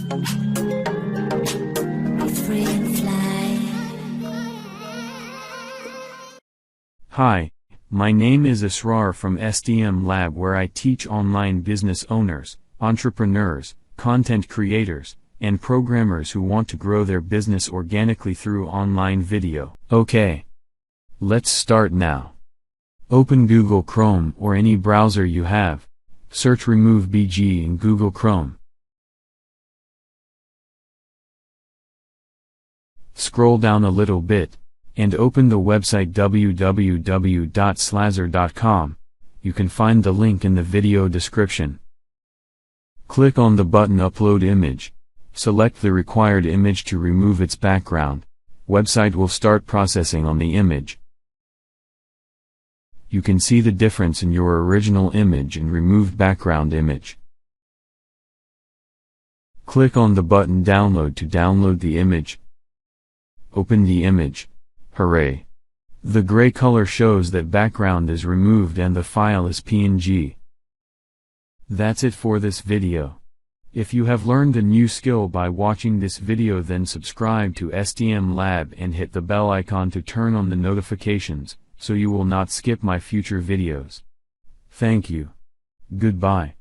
Be free and fly. Hi, my name is Israr from STM Lab, where I teach online business owners, entrepreneurs, content creators, and programmers who want to grow their business organically through online video. Okay. Let's start now. Open Google Chrome or any browser you have. Search Remove BG in Google Chrome. Scroll down a little bit, and open the website www.slazr.com. You can find the link in the video description. Click on the button Upload Image. Select the required image to remove its background. Website will start processing on the image. You can see the difference in your original image and removed background image. Click on the button Download to download the image. Open the image. Hooray! The gray color shows that background is removed and the file is PNG. That's it for this video. If you have learned a new skill by watching this video, then subscribe to STM Lab and hit the bell icon to turn on the notifications, so you will not skip my future videos. Thank you. Goodbye.